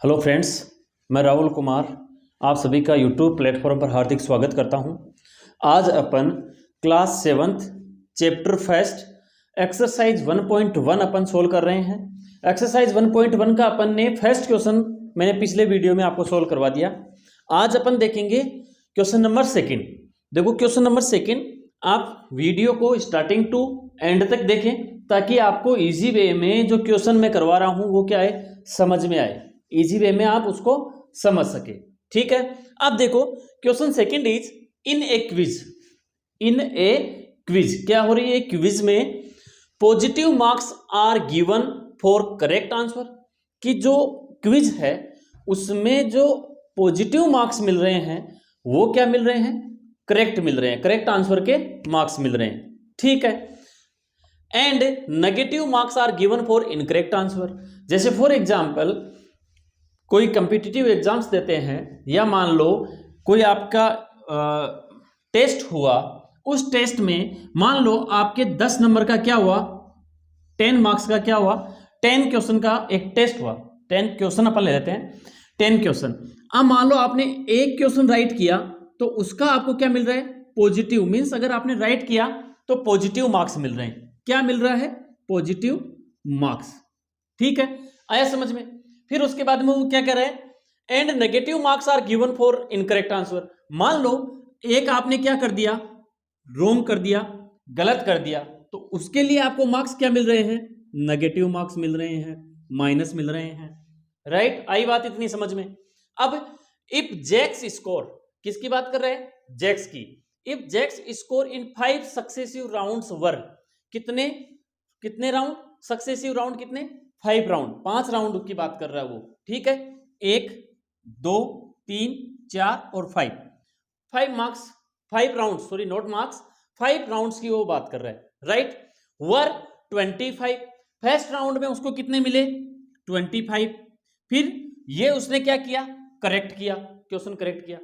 Hello friends, मैं राहुल कुमार आप सभी का यूट्यूब प्लेटफॉर्म पर हार्दिक स्वागत करता हूं। आज अपन class 7th chapter first exercise 1.1 अपन सोल्व कर रहे हैं। एक्सरसाइज 1.1 का अपन ने फर्स्ट क्वेश्चन मैंने पिछले वीडियो में आपको सोल्व करवा दिया। आज अपन देखेंगे क्वेश्चन नंबर सेकेंड। देखो क्वेश्चन नंबर सेकेंड, आप वीडियो को स्टार्टिंग टू एंड तक देखें ताकि आपको इजी वे में जो क्वेश्चन मैं करवा रहा हूं वो क्या है, समझ में आए। इजी वे में आप उसको समझ सके। ठीक है, अब देखो question second is in a quiz. In a quiz क्या हो रही है, क्विज में positive marks are given for correct answer. कि जो क्विज है उसमें जो पॉजिटिव मार्क्स मिल रहे हैं वो क्या मिल रहे हैं, करेक्ट मिल रहे हैं, करेक्ट आंसर के मार्क्स मिल रहे हैं। ठीक है, and negative marks are given for incorrect answer. जैसे फॉर एग्जाम्पल कोई कंपिटिटिव एग्जाम्स देते हैं या मान लो कोई आपका टेस्ट हुआ, उस टेस्ट में मान लो आपके 10 नंबर का क्या हुआ, 10 मार्क्स का क्या हुआ, 10 क्वेश्चन का एक टेस्ट हुआ। 10 क्वेश्चन अपन ले लेते हैं, 10 क्वेश्चन। अब मान लो आपने एक क्वेश्चन राइट किया तो उसका आपको क्या मिल रहा है, पॉजिटिव। मीन्स अगर आपने राइट किया तो पॉजिटिव मार्क्स मिल रहे हैं। क्या मिल रहा है, पॉजिटिव मार्क्स। ठीक है, आया समझ में। फिर उसके बाद में वो क्या कह रहा है, and negative marks are given for incorrect answer. मान लो एक आपने क्या कर दिया, रोंग कर दिया, गलत कर दिया, तो उसके लिए आपको मार्क्स क्या मिल रहे हैं, नेगेटिव मार्क्स मिल रहे हैं, माइनस मिल रहे हैं। राइट, आई बात इतनी समझ में। अब इफ जैक्स स्कोर, किसकी बात कर रहे हैं, जैक्स की। If Jacks score in 5 successive rounds वर, कितने कितने राउंड, सक्सेसिव राउंड कितने, 5 राउंड, 5 राउंड की बात कर रहा है वो। ठीक है, 1 2 3 4 और 5 marks, 5 round, sorry not marks, 5 rounds की वो बात कर रहा है। राइट, वर 25, फर्स्ट राउंड में उसको कितने मिले, 25। फिर ये उसने क्या किया, करेक्ट किया, क्वेश्चन करेक्ट किया।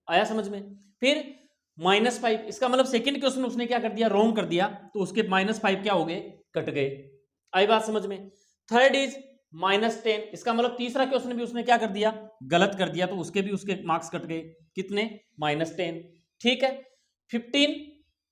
आया समझ में। फिर -5, इसका मतलब सेकंड क्वेश्चन उसने क्या कर दिया, रॉन्ग कर दिया, तो उसके -5 क्या हो गए, कट गए। आई बात समझ में। थर्ड इज -10, इसका मतलब तीसरा क्वेश्चन भी उसने क्या कर दिया, गलत कर दिया, तो उसके भी उसके मार्क्स कट गए, कितने, -10। ठीक है, 15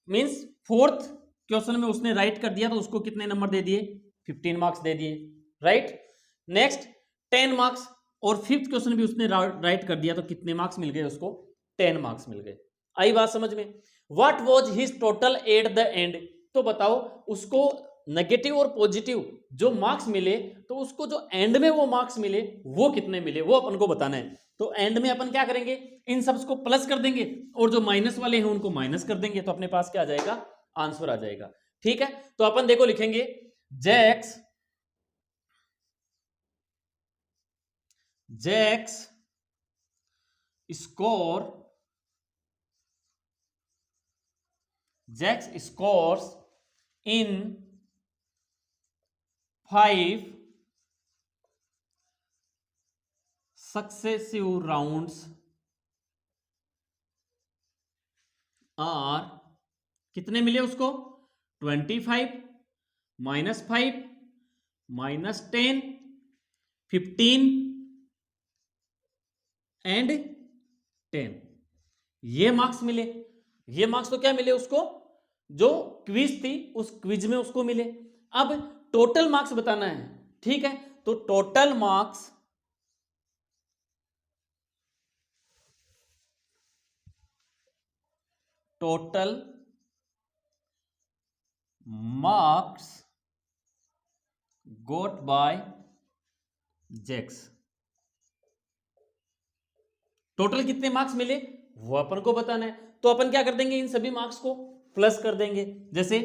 मीन्स फोर्थ क्वेश्चन में उसने राइट कर दिया तो उसको कितने नंबर दे दिए, 15 मार्क्स दे दिए। राइट, नेक्स्ट 10 मार्क्स, और फिफ्थ क्वेश्चन भी उसने राइट कर दिया तो कितने मार्क्स मिल गए उसको, 10 मार्क्स मिल गए। आई बात समझ में। What was his total eight the and, तो बताओ उसको नेगेटिव और पॉजिटिव जो मार्क्स मिले, तो उसको जो एंड में वो मार्क्स मिले वो कितने मिले, वो अपन को बताना है। तो एंड में अपन क्या करेंगे, इन सब को प्लस कर देंगे और जो माइनस वाले हैं उनको माइनस कर देंगे, तो अपने पास क्या आ जाएगा, आंसर आ जाएगा। ठीक है, तो अपन देखो लिखेंगे Jacques scores in 5 successive rounds are, कितने मिले उसको, 25 -5 -10 15 एंड 10, ये मार्क्स मिले। ये मार्क्स तो क्या मिले उसको, जो क्विज थी उस क्विज में उसको मिले। अब टोटल मार्क्स बताना है। ठीक है, तो total marks got by Jacques, total कितने मार्क्स मिले वो अपन को बताना है। तो अपन क्या कर देंगे, इन सभी मार्क्स को प्लस कर देंगे। जैसे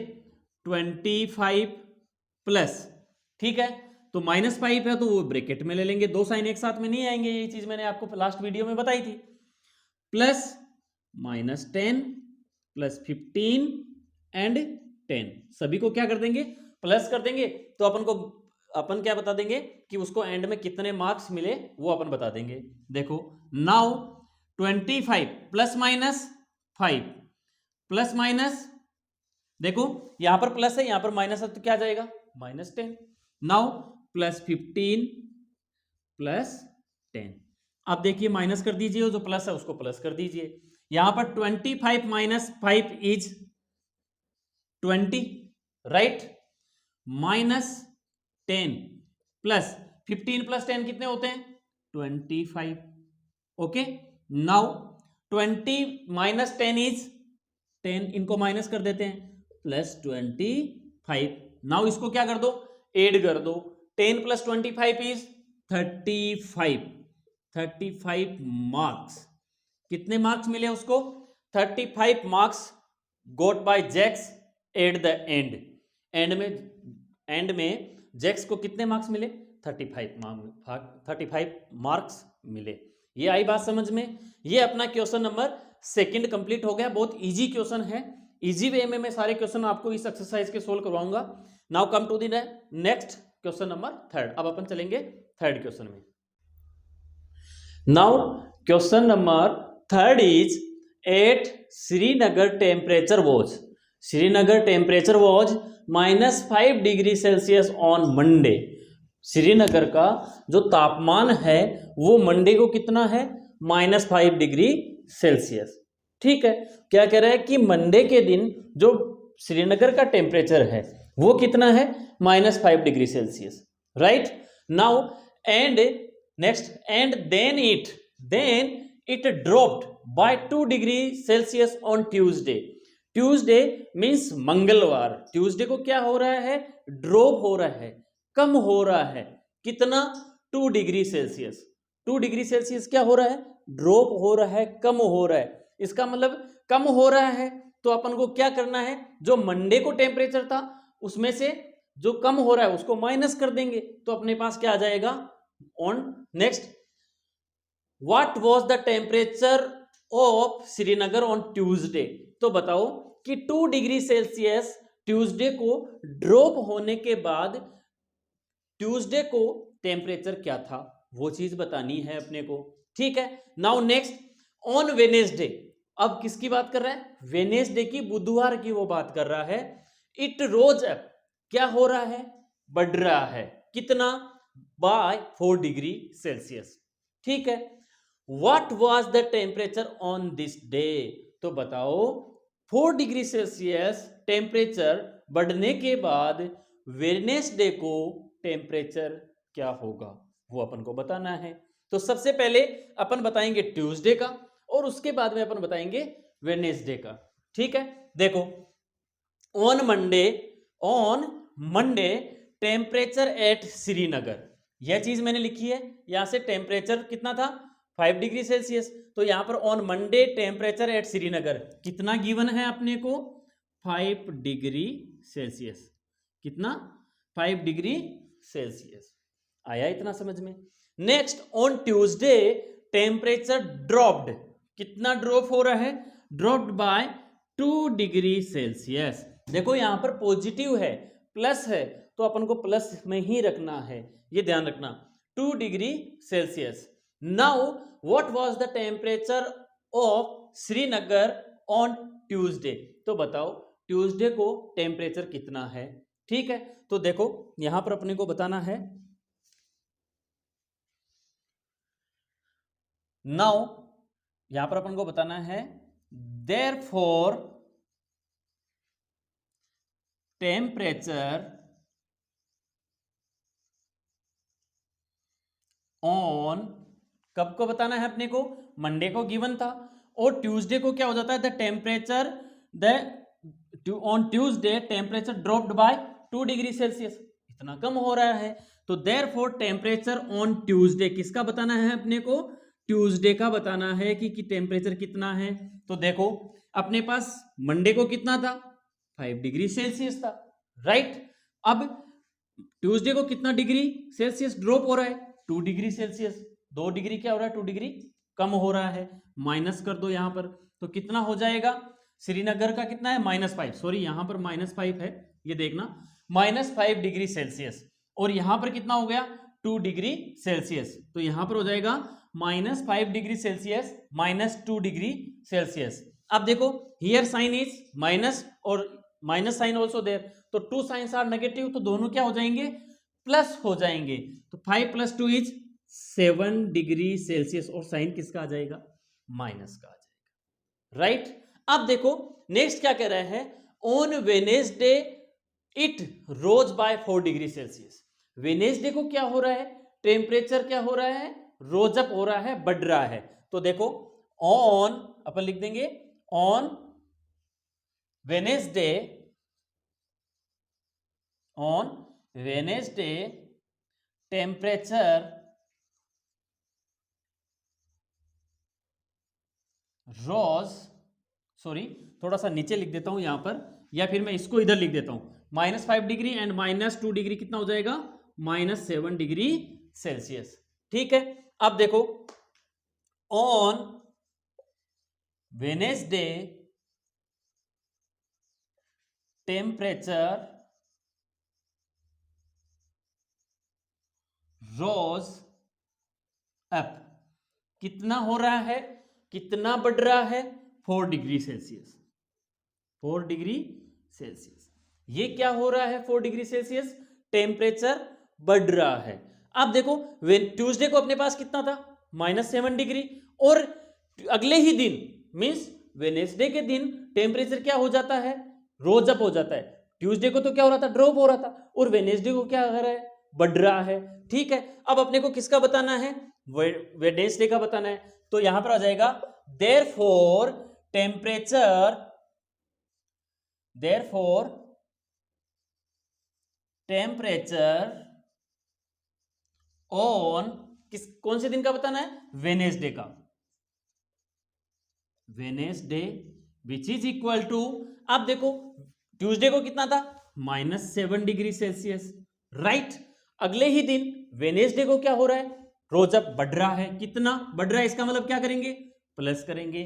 25 प्लस, ठीक है, तो -5 है तो वो ब्रैकेट में ले लेंगे, 2 साइन एक साथ में नहीं आएंगे, ये चीज मैंने आपको लास्ट वीडियो में बताई थी। प्लस -10 प्लस 15 एंड 10, सभी को क्या कर देंगे, प्लस कर देंगे। तो अपन क्या बता देंगे कि उसको एंड में कितने मार्क्स मिले वो अपन बता देंगे। देखो नाउ 25 प्लस -5 प्लस माइनस, देखो यहां पर प्लस है यहां पर माइनस है तो क्या आ जाएगा, -10। Now plus 15 plus 10। अब देखिए माइनस कर दीजिए, जो प्लस है उसको प्लस कर दीजिए। यहां पर 25 minus 5 is 20, right, minus 10 plus 15 plus 10 कितने होते हैं 25। ओके, नाउ 20 माइनस 10 इज 10, इनको माइनस कर देते हैं, प्लस 25। नाउ इसको क्या कर दो, ऐड कर दो। 10 प्लस 25 इज 35। 35 मार्क्स, कितने मार्क्स मिले उसको 35 marks got by Jacks at the end. End में जैक्स को कितने मार्क्स मिले 35 मार्क्स मिले। ये आई बात समझ में। ये अपना क्वेश्चन नंबर सेकंड कंप्लीट हो गया। बहुत इजी क्वेश्चन है, इजी वे में मैं सारे क्वेश्चन आपको इस एक्सरसाइज के सोल्व करवाऊंगा। Now come to the next question number third. अब अपन चलेंगे थर्ड क्वेश्चन में। Now question number third is at Srinagar temperature was, Srinagar temperature was -5 degree Celsius on Monday. Srinagar का जो तापमान है वो मंडे को कितना है -5 डिग्री सेल्सियस। ठीक है, क्या कह रहा है कि मंडे के दिन जो श्रीनगर का टेम्परेचर है वो कितना है -5 degree Celsius, right. Now and next and then it dropped by 2 degree Celsius on Tuesday. Tuesday means मंगलवार। ट्यूसडे को क्या हो रहा है ड्रॉप हो रहा है, कम हो रहा है, कितना 2 डिग्री सेल्सियस। 2 डिग्री सेल्सियस क्या हो रहा है ड्रॉप हो रहा है, कम हो रहा है। इसका मतलब कम हो रहा है तो अपन को क्या करना है, जो मंडे को टेम्परेचर था उसमें से जो कम हो रहा है उसको माइनस कर देंगे तो अपने पास क्या आ जाएगा on next what was the temperature of Srinagar on Tuesday. तो बताओ कि 2 डिग्री सेल्सियस ट्यूसडे को ड्रॉप होने के बाद ट्यूसडे को टेम्परेचर क्या था वो चीज बतानी है अपने को। ठीक है, नाउ नेक्स्ट ऑन वेनेसडे। अब किसकी बात कर रहा है वेनेसडे की, बुधवार की वो बात कर रहा है। इट रोज अप, क्या हो रहा है बढ़ रहा है, कितना बाय 4 डिग्री सेल्सियस। ठीक है, what was the temperature on this day. तो बताओ 4 डिग्री सेल्सियस टेम्परेचर बढ़ने के बाद वेडनेसडे को टेम्परेचर क्या होगा वो अपन को बताना है। तो सबसे पहले अपन बताएंगे ट्यूसडे का और उसके बाद में अपन बताएंगे वेडनेसडे का। ठीक है, देखो on Monday temperature at Srinagar, यह चीज मैंने लिखी है। यहां से टेम्परेचर कितना था 5 डिग्री सेल्सियस, तो यहां पर on Monday temperature at Srinagar कितना गिवन है अपने को 5 डिग्री सेल्सियस। कितना 5 डिग्री सेल्सियस। आया इतना समझ में। Next on Tuesday temperature dropped, कितना ड्रॉप हो रहा है ड्रॉप्ड बाय 2 डिग्री सेल्सियस। देखो यहां पर पॉजिटिव है प्लस है तो अपन को प्लस में ही रखना है, ये ध्यान रखना 2 degree Celsius. Now what was the temperature of Srinagar on Tuesday. तो बताओ ट्यूसडे को टेम्परेचर कितना है। ठीक है, तो देखो यहां पर अपने को बताना है नाउ, यहां पर अपन को बताना है देयरफॉर टेम्परेचर ऑन, कब को बताना है अपने को मंडे को गिवन था और ट्यूसडे को क्या हो जाता है the temperature on Tuesday temperature dropped by 2 degree Celsius, इतना कम हो रहा है। तो देयरफॉर टेम्परेचर ऑन ट्यूसडे किसका बताना है अपने को ट्यूसडे का बताना है कि टेम्परेचर कितना है। तो देखो अपने पास मंडे को कितना था 5 डिग्री सेल्सियस था, राइट। अब ट्यूसडे को कितना डिग्री सेल्सियस ड्रॉप हो रहा है 2 डिग्री सेल्सियस, 2 डिग्री क्या हो रहा है 2 डिग्री कम हो रहा है, माइनस कर दो यहां पर। तो कितना हो जाएगा श्रीनगर का कितना है -5, सॉरी यहां पर -5 है, ये देखना -5 डिग्री सेल्सियस और यहां पर कितना हो गया 2 डिग्री सेल्सियस। तो यहां पर हो जाएगा -5 डिग्री सेल्सियस -2 डिग्री सेल्सियस। अब देखो हियर साइन इज माइनस और माइनस साइन ऑल्सो देयर, तो 2 साइंस आर नेगेटिव तो दोनों क्या हो जाएंगे प्लस हो जाएंगे। तो 5 + 2 इज 7 डिग्री सेल्सियस और साइन किसका आ जाएगा, माइनस का आ जाएगा, राइट। अब देखो नेक्स्ट क्या कह रहा है, on Wednesday it rose by 4 degree Celsius. Wednesday को क्या हो रहा है, टेम्परेचर क्या हो रहा है, रोज अप हो रहा है, बढ़ रहा है। तो देखो ऑन अपन लिख देंगे, on Wednesday, on Wednesday temperature rose, sorry थोड़ा सा नीचे लिख देता हूं यहां पर, या फिर मैं इसको इधर लिख देता हूं, -5 डिग्री एंड -2 डिग्री कितना हो जाएगा, -7 डिग्री सेल्सियस। ठीक है, अब देखो on Wednesday temperature rose up, कितना हो रहा है, कितना बढ़ रहा है, 4 डिग्री सेल्सियस, 4 डिग्री सेल्सियस। ये क्या हो रहा है, 4 डिग्री सेल्सियस, टेम्परेचर बढ़ रहा है। अब देखो ट्यूसडे को अपने पास कितना था, -7 डिग्री, और अगले ही दिन मींस वेनेसडे के दिन टेम्परेचर क्या हो जाता है, रोज अप हो जाता है। ट्यूसडे को तो क्या हो रहा था, ड्रॉप हो रहा था, और वेनेसडे को क्या हो रहा है, बढ़ रहा है। ठीक है, अब अपने को किसका बताना है, वेडनेसडे का बताना है। तो यहां पर आ जाएगा therefore temperature, therefore temperature on किस कौन से दिन का बताना है, वेनेसडे का, Wednesday which is equal to, अब देखो ट्यूसडे को कितना था, -7 डिग्री सेल्सियस, राइट। अगले ही दिन वेनेसडे को क्या हो रहा है, रोज अप बढ़ रहा है, कितना बढ़ रहा है, इसका मतलब क्या करेंगे, प्लस करेंगे।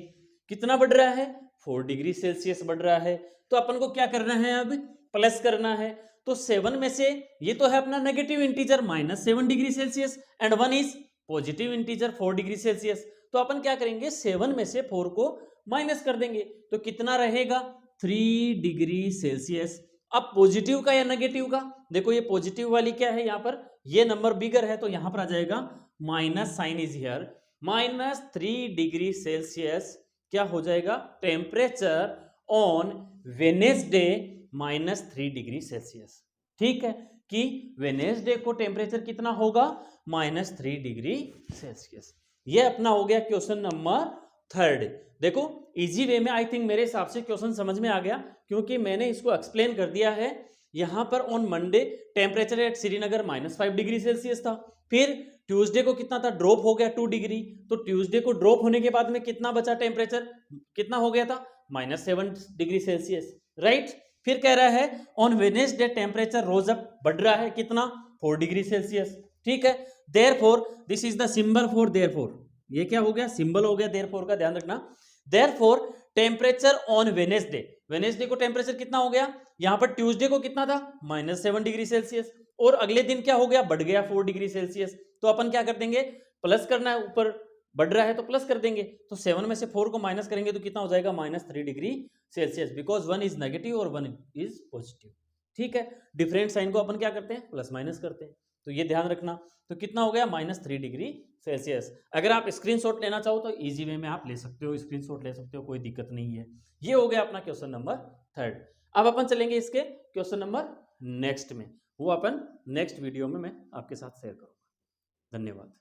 कितना बढ़ रहा है, 4 डिग्री सेल्सियस बढ़ रहा है। तो अपन को क्या करना है, अब प्लस करना है। तो 7 में से ये तो है अपना negative integer -7 degree Celsius and 1 is positive integer 4 degree Celsius. तो अपन क्या करेंगे, 7 में से 4 को माइनस कर देंगे, तो कितना रहेगा, 3 डिग्री सेल्सियस। अब पॉजिटिव का या नेगेटिव का, देखो ये पॉजिटिव वाली क्या है, यहां पर ये नंबर बिगर है, तो यहां पर आ जाएगा minus, sign is here, -3 degree Celsius क्या हो जाएगा, temperature on Wednesday -3 degree Celsius. ठीक है, कि वेनेसडे को टेम्परेचर कितना होगा, -3 डिग्री सेल्सियस। ये अपना हो गया क्वेश्चन नंबर 3। देखो इजी वे में आई थिंक मेरे हिसाब से क्वेश्चन समझ में आ गया, क्योंकि मैंने इसको एक्सप्लेन कर दिया है। यहां पर on Monday temperature at Srinagar -5 degree Celsius था, फिर ट्यूसडे को कितना था, ड्रॉप हो गया 2 डिग्री, तो ट्यूसडे को ड्रॉप होने के बाद में कितना बचा, टेम्परेचर कितना हो गया था, -7 डिग्री सेल्सियस, राइट। फिर कह रहा है on Wednesday temperature rose up, बढ़ रहा है, कितना, 4 डिग्री सेल्सियस। ठीक है, therefore this is the symbol for therefore, ये क्या हो गया, सिंबल हो गया देयरफॉर का, ध्यान रखना। Therefore temperature on Wednesday, Wednesday को टेम्परेचर कितना हो गया, यहां पर ट्यूसडे को कितना था, -7 डिग्री सेल्सियस, और अगले दिन क्या हो गया, बढ़ गया 4 डिग्री सेल्सियस। तो अपन क्या कर देंगे, प्लस करना है, ऊपर बढ़ रहा है तो प्लस कर देंगे, तो 7 में से 4 को माइनस करेंगे तो कितना हो जाएगा, -3 degree Celsius, because 1 is negative और 1 इज पॉजिटिव। ठीक है, डिफरेंट साइन को अपन क्या करते हैं, प्लस माइनस करते हैं, तो ये ध्यान रखना। तो कितना हो गया, -3 डिग्री सेल्सियस। अगर आप स्क्रीनशॉट लेना चाहो तो इजी वे में आप ले सकते हो, स्क्रीनशॉट ले सकते हो, कोई दिक्कत नहीं है। ये हो गया अपना क्वेश्चन नंबर 3। अब अपन चलेंगे इसके क्वेश्चन नंबर नेक्स्ट में, वो अपन नेक्स्ट वीडियो में मैं आपके साथ शेयर करूंगा। धन्यवाद।